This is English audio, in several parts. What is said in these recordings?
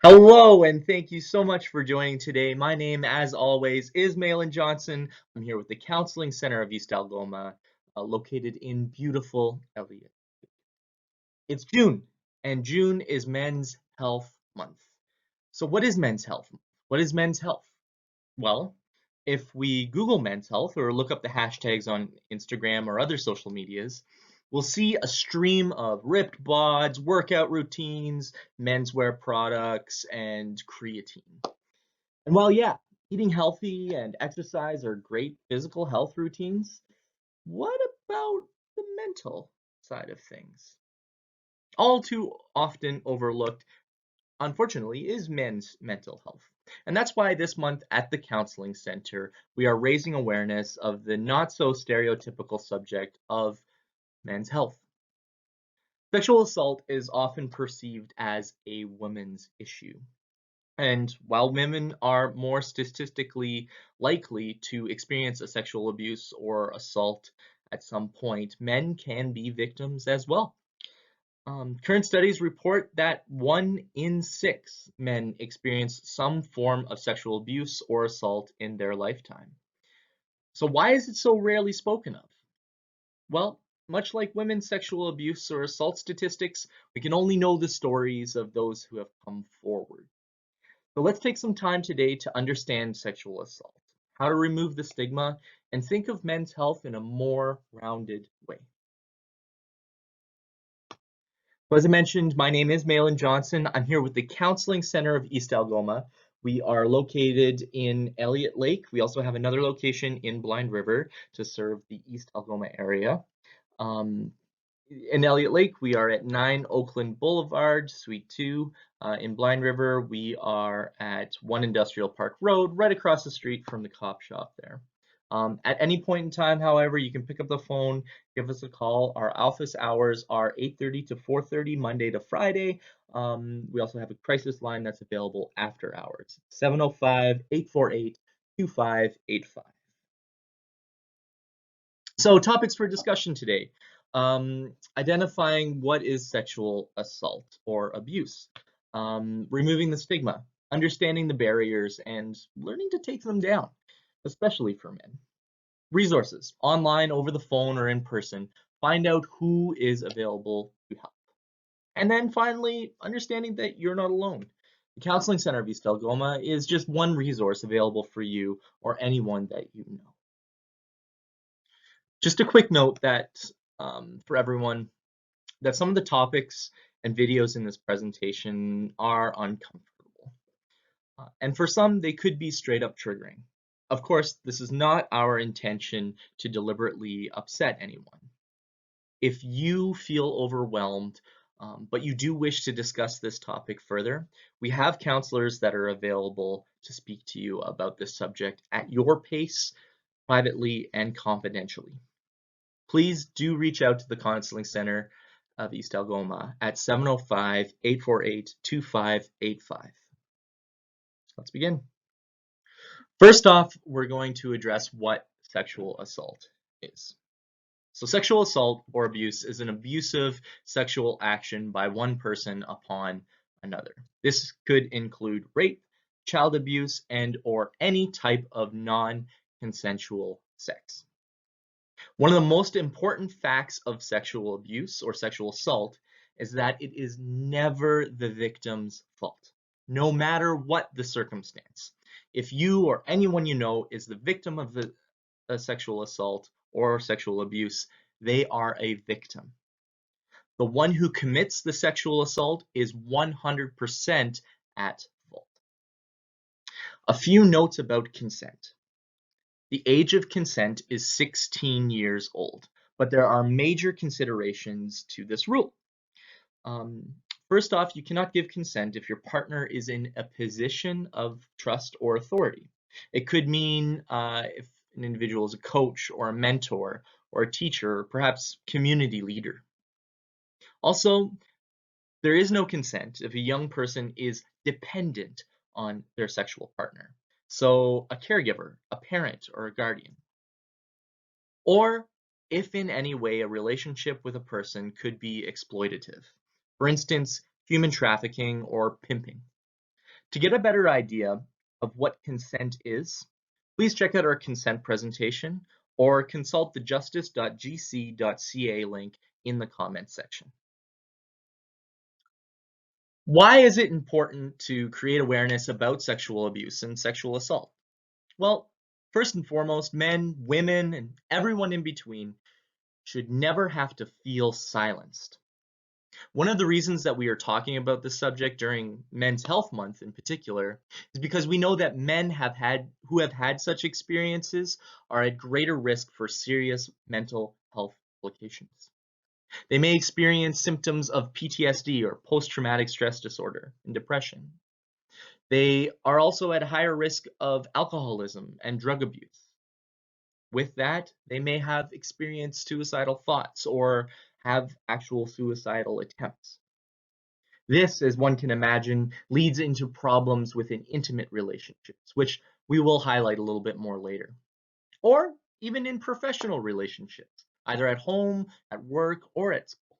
Hello, and thank you so much for joining today. My name, as always, is Malin Johnson. I'm here with the Counseling Centre of East Algoma, located in beautiful Elliott. It's June, and June is Men's Health Month. So, what is Men's Health? What is men's health? Well, if we Google men's health or look up the hashtags on Instagram or other social medias, we'll see a stream of ripped bods, workout routines, menswear products, and creatine. And while, yeah, eating healthy and exercise are great physical health routines, what about the mental side of things? All too often overlooked, unfortunately, is men's mental health. And that's why this month at the Counseling Centre, we are raising awareness of the not so stereotypical subject of men's health. Sexual assault is often perceived as a woman's issue. And while women are more statistically likely to experience a sexual abuse or assault at some point, men can be victims as well. Current studies report that 1 in 6 men experience some form of sexual abuse or assault in their lifetime. So, why is it so rarely spoken of? Well, much like women's sexual abuse or assault statistics, we can only know the stories of those who have come forward. So let's take some time today to understand sexual assault, how to remove the stigma, and think of men's health in a more rounded way. So as I mentioned, my name is Malin Johnson. I'm here with the Counseling Centre of East Algoma. We are located in Elliott Lake. We also have another location in Blind River to serve the East Algoma area. Um, in Elliott Lake, we are at 9 Oakland Boulevard, Suite 2. In Blind River, we are at 1 Industrial Park Road, right across the street from the cop shop there. At any point in time, however, you can pick up the phone, give us a call. Our office hours are 8:30 to 4:30, Monday to Friday. We also have a crisis line that's available after hours, 705-848-2585. So topics for discussion today. Identifying what is sexual assault or abuse. Removing the stigma. Understanding the barriers and learning to take them down, especially for men. Resources, online, over the phone, or in person. Find out who is available to help. And then finally, understanding that you're not alone. The Counseling Center of East Algoma is just one resource available for you or anyone that you know. Just a quick note that for everyone, that some of the topics and videos in this presentation are uncomfortable. And for some, they could be straight up triggering. Of course, this is not our intention to deliberately upset anyone. If you feel overwhelmed, but you do wish to discuss this topic further, we have counselors that are available to speak to you about this subject at your pace, privately and confidentially. Please do reach out to the Counseling Centre of East Algoma at 705-848-2585. Let's begin. First off, we're going to address what sexual assault is. So sexual assault or abuse is an abusive sexual action by one person upon another. This could include rape, child abuse, and or any type of non-consensual sex. One of the most important facts of sexual abuse or sexual assault is that it is never the victim's fault, no matter what the circumstance. If you or anyone you know is the victim of a sexual assault or sexual abuse, they are a victim. The one who commits the sexual assault is 100% at fault. A few notes about consent. The age of consent is 16 years old, but there are major considerations to this rule. First off, you cannot give consent if your partner is in a position of trust or authority. It could mean if an individual is a coach or a mentor or a teacher, or perhaps community leader. Also, there is no consent if a young person is dependent on their sexual partner. So a caregiver, a parent, or a guardian. Or if in any way a relationship with a person could be exploitative. For instance, human trafficking or pimping. To get a better idea of what consent is, please check out our consent presentation or consult the justice.gc.ca link in the comments section. Why is it important to create awareness about sexual abuse and sexual assault? Well, first and foremost, men, women, and everyone in between should never have to feel silenced. One of the reasons that we are talking about this subject during Men's Health Month in particular is because we know that men who have had such experiences are at greater risk for serious mental health implications. They may experience symptoms of PTSD or post-traumatic stress disorder and depression. They are also at higher risk of alcoholism and drug abuse. With that, they may have experienced suicidal thoughts or have actual suicidal attempts. This, as one can imagine, leads into problems within intimate relationships, which we will highlight a little bit more later. Or even in professional relationships, either at home, at work, or at school.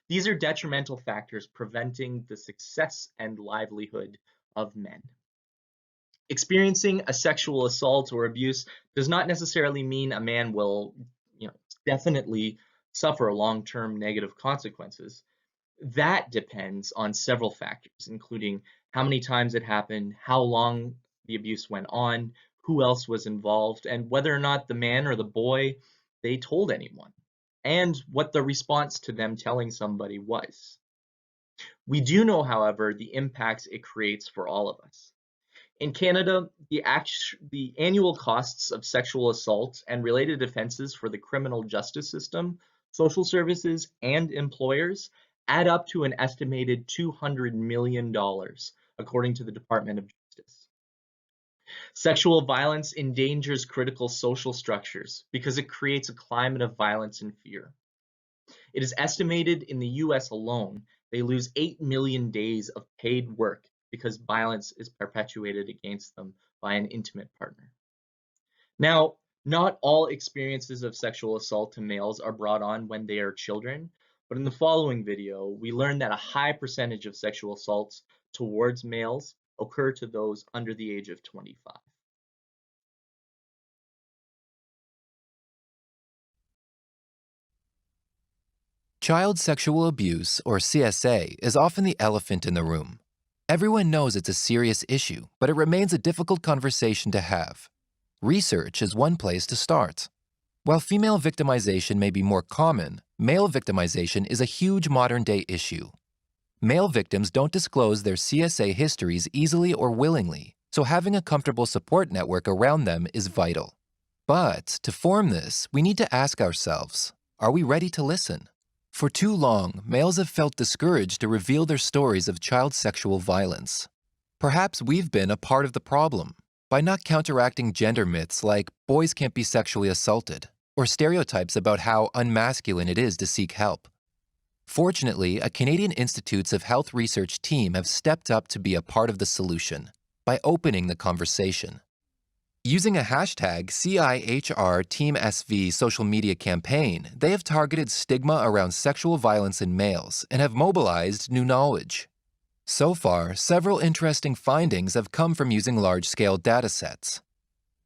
These are detrimental factors preventing the success and livelihood of men. Experiencing a sexual assault or abuse does not necessarily mean a man will, definitely suffer long-term negative consequences. That depends on several factors, including how many times it happened, how long the abuse went on, who else was involved, and whether or not the man or the boy, they told anyone, and what the response to them telling somebody was. We do know, however, the impacts it creates for all of us. In Canada, the annual costs of sexual assault and related offenses for the criminal justice system, social services, and employers add up to an estimated $200 million, according to the Department of Justice. Sexual violence endangers critical social structures because it creates a climate of violence and fear. It is estimated in the US alone, they lose 8 million days of paid work because violence is perpetuated against them by an intimate partner. Now, not all experiences of sexual assault to males are brought on when they are children, but in the following video, we learn that a high percentage of sexual assaults towards males occur to those under the age of 25. Child sexual abuse, or CSA, is often the elephant in the room. Everyone knows it's a serious issue, but it remains a difficult conversation to have. Research is one place to start. While female victimization may be more common, male victimization is a huge modern-day issue. Male victims don't disclose their CSA histories easily or willingly, so having a comfortable support network around them is vital. But to form this, we need to ask ourselves, are we ready to listen? For too long, males have felt discouraged to reveal their stories of child sexual violence. Perhaps we've been a part of the problem by not counteracting gender myths like boys can't be sexually assaulted, or stereotypes about how unmasculine it is to seek help. Fortunately, a Canadian Institutes of Health research team have stepped up to be a part of the solution by opening the conversation. Using a hashtag #CIHRTeamSV social media campaign, they have targeted stigma around sexual violence in males and have mobilized new knowledge. So far, several interesting findings have come from using large-scale datasets.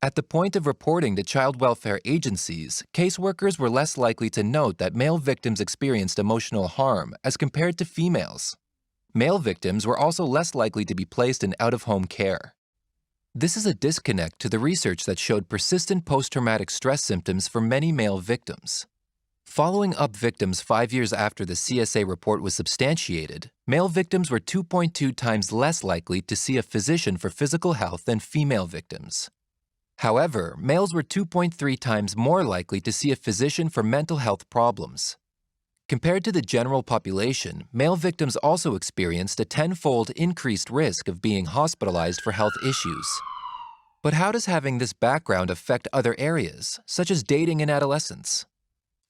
At the point of reporting to child welfare agencies, caseworkers were less likely to note that male victims experienced emotional harm as compared to females. Male victims were also less likely to be placed in out-of-home care. This is a disconnect to the research that showed persistent post-traumatic stress symptoms for many male victims. Following up victims 5 years after the CSA report was substantiated, male victims were 2.2 times less likely to see a physician for physical health than female victims. However, males were 2.3 times more likely to see a physician for mental health problems. Compared to the general population, male victims also experienced a 10-fold increased risk of being hospitalized for health issues. But how does having this background affect other areas, such as dating in adolescence?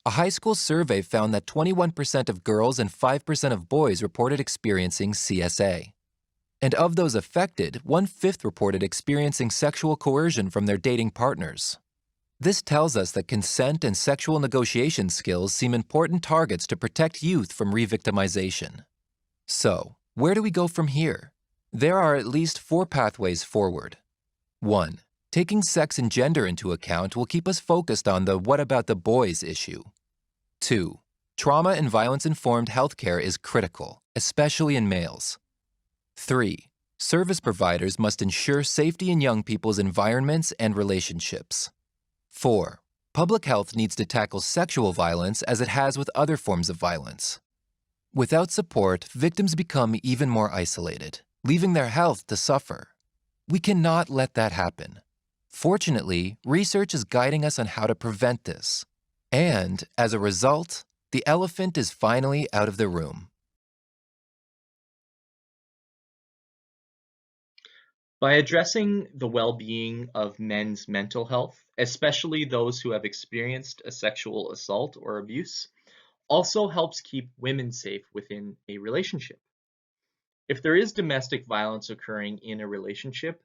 A high school survey found that 21% of girls and 5% of boys reported experiencing CSA. And of those affected, 1/5 reported experiencing sexual coercion from their dating partners. This tells us that consent and sexual negotiation skills seem important targets to protect youth from re-victimization. So, where do we go from here? There are at least 4 pathways forward. 1. Taking sex and gender into account will keep us focused on the "what about the boys" issue. 2. Trauma and violence-informed healthcare is critical, especially in males. 3. Service providers must ensure safety in young people's environments and relationships. 4. Public health needs to tackle sexual violence as it has with other forms of violence. Without support, victims become even more isolated, leaving their health to suffer. We cannot let that happen. Fortunately, research is guiding us on how to prevent this. And, as a result, the elephant is finally out of the room. By addressing the well-being of men's mental health, especially those who have experienced a sexual assault or abuse, also helps keep women safe within a relationship. If there is domestic violence occurring in a relationship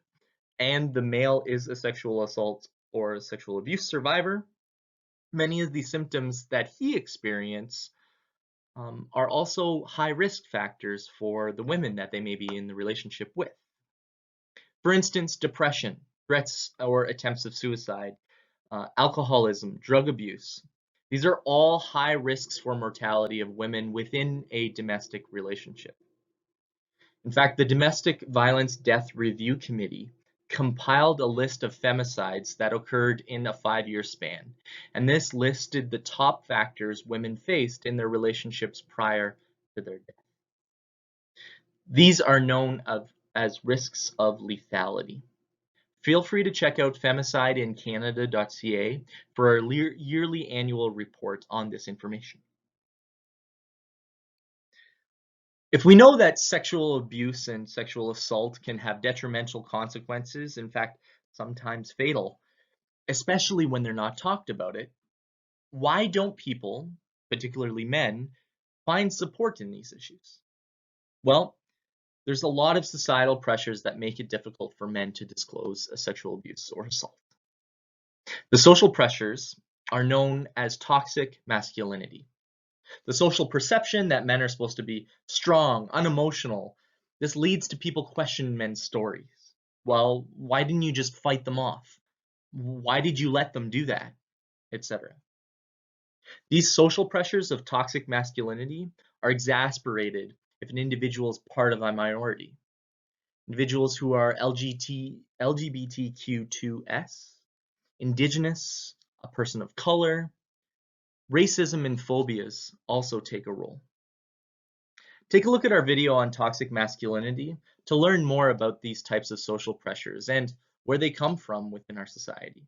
and the male is a sexual assault or a sexual abuse survivor, many of the symptoms that he experiences are also high risk factors for the women that they may be in the relationship with. For instance, depression, threats or attempts of suicide, alcoholism, drug abuse. These are all high risks for mortality of women within a domestic relationship. In fact, the Domestic Violence Death Review Committee compiled a list of femicides that occurred in a 5-year span, and this listed the top factors women faced in their relationships prior to their death. These are known as risks of lethality. Feel free to check out femicideincanada.ca for our yearly annual report on this information. If we know that sexual abuse and sexual assault can have detrimental consequences, in fact, sometimes fatal, especially when they're not talked about it, why don't people, particularly men, find support in these issues? Well, there's a lot of societal pressures that make it difficult for men to disclose a sexual abuse or assault. The social pressures are known as toxic masculinity. The social perception that men are supposed to be strong, unemotional. This leads to people questioning men's stories. Well, why didn't you just fight them off? Why did you let them do that? Etc. These social pressures of toxic masculinity are exasperated if an individual is part of a minority. Individuals who are LGBTQ2S, Indigenous, a person of color, racism and phobias also take a role. Take a look at our video on toxic masculinity to learn more about these types of social pressures and where they come from within our society.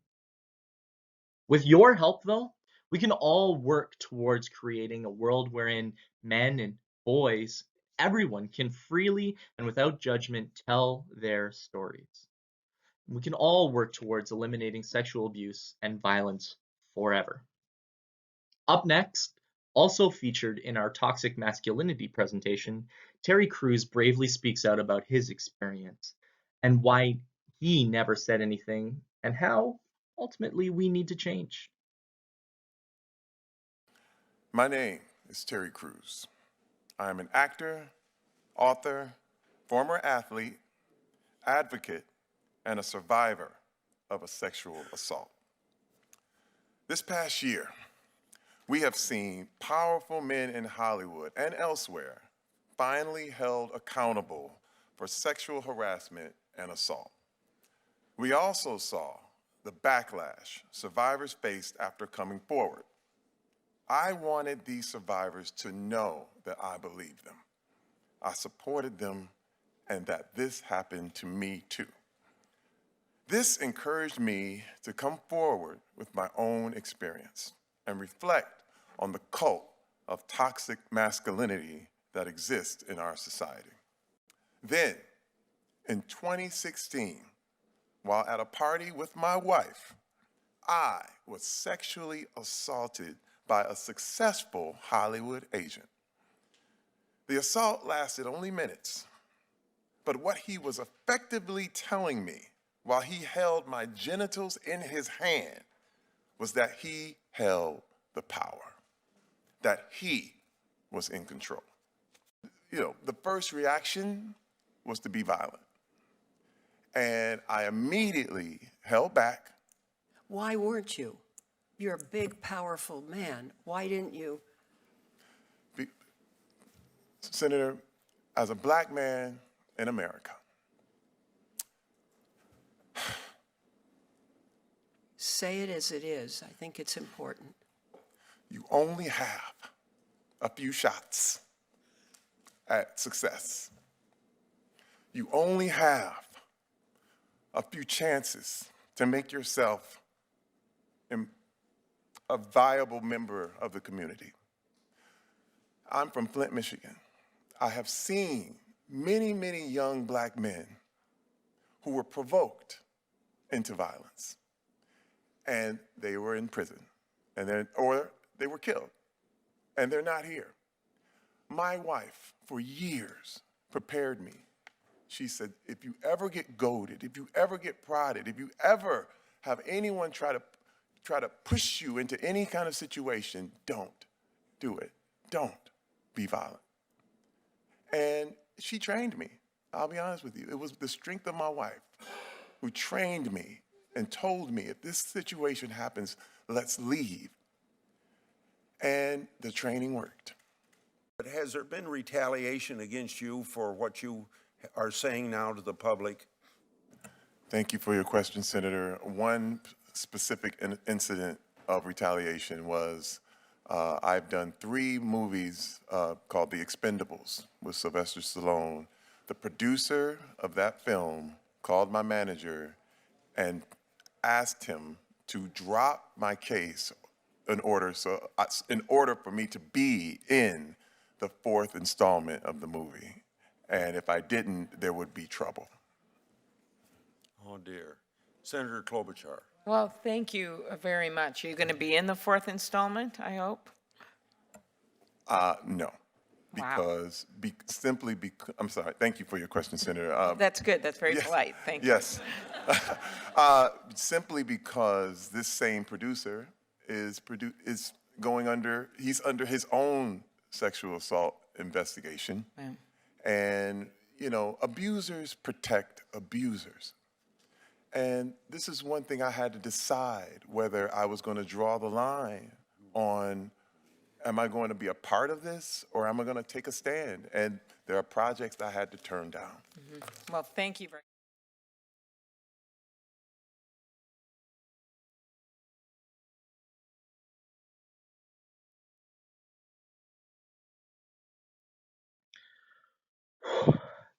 With your help, though, we can all work towards creating a world wherein men and boys, everyone can freely and without judgment tell their stories. We can all work towards eliminating sexual abuse and violence forever. Up next, also featured in our toxic masculinity presentation, Terry Crews bravely speaks out about his experience and why he never said anything and how ultimately we need to change. My name is Terry Crews. I am an actor, author, former athlete, advocate, and a survivor of a sexual assault. This past year, we have seen powerful men in Hollywood and elsewhere finally held accountable for sexual harassment and assault. We also saw the backlash survivors faced after coming forward. I wanted these survivors to know that I believed them, I supported them, and that this happened to me too. This encouraged me to come forward with my own experience and reflect on the cult of toxic masculinity that exists in our society. Then, in 2016, while at a party with my wife, I was sexually assaulted by a successful Hollywood agent. The assault lasted only minutes, but what he was effectively telling me while he held my genitals in his hand was that he held the power, that he was in control. The first reaction was to be violent. And I immediately held back. Why weren't you? You're a big, powerful man. Why didn't you? Senator, as a black man in America, Say it as it is. I think it's important. you only have a few shots at success. You only have a few chances to make yourself a viable member of the community. I'm from Flint, Michigan. I have seen many, many young black men who were provoked into violence, and they were in prison, or they were killed, and they're not here. My wife, for years, prepared me. She said, if you ever get goaded, if you ever get prodded, if you ever have anyone try to push you into any kind of situation, don't do it. Don't be violent. And she trained me. I'll be honest with you. It was the strength of my wife who trained me and told me, if this situation happens, let's leave. And the training worked. But has there been retaliation against you for what you are saying now to the public? Thank you for your question, Senator. One specific incident of retaliation was I've done 3 movies called The Expendables with Sylvester Stallone. The producer of that film called my manager and asked him to drop my case in order for me to be in the 4th installment of the movie. And if I didn't, there would be trouble. Oh, dear. Senator Klobuchar. Well, thank you very much. Are you going to be in the 4th installment, I hope? No. Wow. I'm sorry. Thank you for your question, Senator. That's good. That's very yes, polite. Thank you. Yes. Simply because this same producer is under his own sexual assault investigation. Yeah. And, abusers protect abusers. And this is one thing I had to decide whether I was going to draw the line on, am I going to be a part of this or am I going to take a stand? And there are projects I had to turn down. Mm-hmm. Well, thank you very much.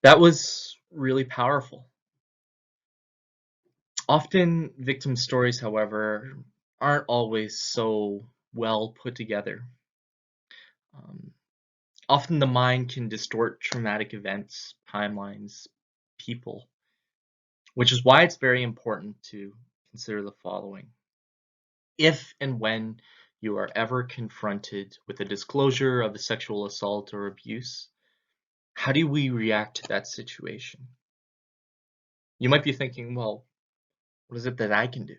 That was really powerful. Often victim stories, however, aren't always so well put together. Often the mind can distort traumatic events, timelines, people, which is why it's very important to consider the following. If and when you are ever confronted with a disclosure of a sexual assault or abuse, how do we react to that situation? You might be thinking, well, what is it that I can do?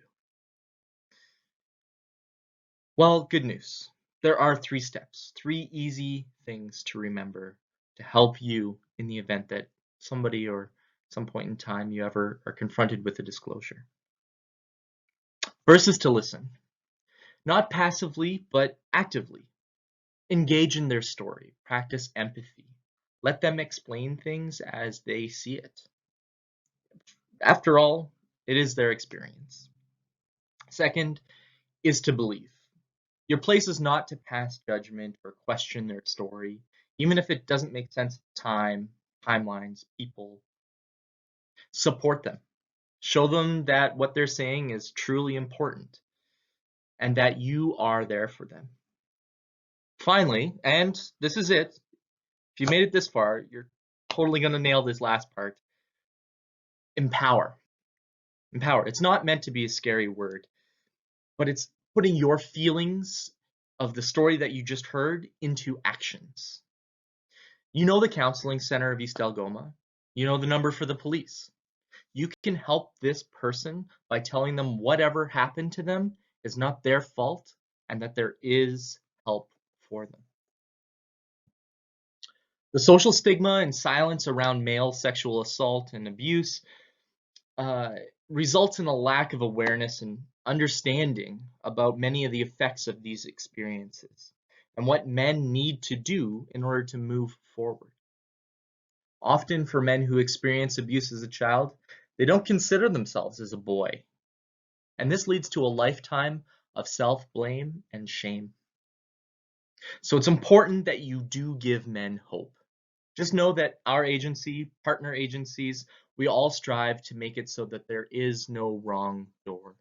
Well, good news. There are 3 steps, 3 easy things to remember to help you in the event that somebody or some point in time you ever are confronted with a disclosure. First is to listen, not passively, but actively. Engage in their story, practice empathy. Let them explain things as they see it. After all, it is their experience. Second is to believe. Your place is not to pass judgment or question their story, even if it doesn't make sense at the time, timelines, people. Support them. Show them that what they're saying is truly important and that you are there for them. Finally, and this is it, if you made it this far, you're totally going to nail this last part. Empower. Empower. It's not meant to be a scary word, but it's putting your feelings of the story that you just heard into actions. You know the Counselling Centre of East Algoma. You know the number for the police. You can help this person by telling them whatever happened to them is not their fault and that there is help for them. The social stigma and silence around male sexual assault and abuse uh, results in a lack of awareness and understanding about many of the effects of these experiences and what men need to do in order to move forward. Often for men who experience abuse as a child, they don't consider themselves as a boy. And this leads to a lifetime of self-blame and shame. So it's important that you do give men hope. Just know that our agency, partner agencies, we all strive to make it so that there is no wrong door.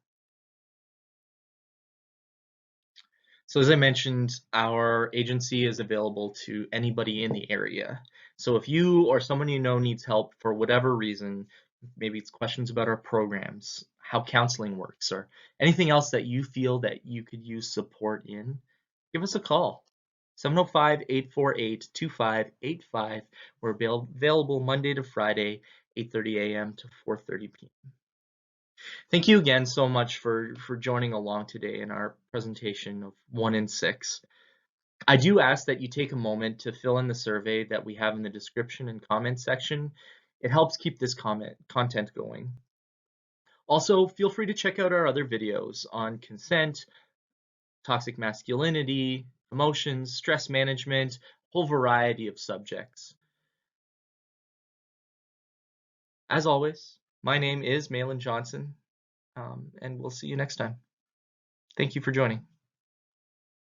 So as I mentioned, our agency is available to anybody in the area. So if you or someone you know needs help for whatever reason, maybe it's questions about our programs, how counseling works, or anything else that you feel that you could use support in, give us a call. 705-848-2585. We're available Monday to Friday, 8:30 a.m. to 4:30 p.m. Thank you again so much for joining along today in our presentation of 1 in 6. I do ask that you take a moment to fill in the survey that we have in the description and comment section. It helps keep this content going. Also, feel free to check out our other videos on consent, toxic masculinity, emotions, stress management, a whole variety of subjects. As always, my name is Malin Johnson, and we'll see you next time. Thank you for joining.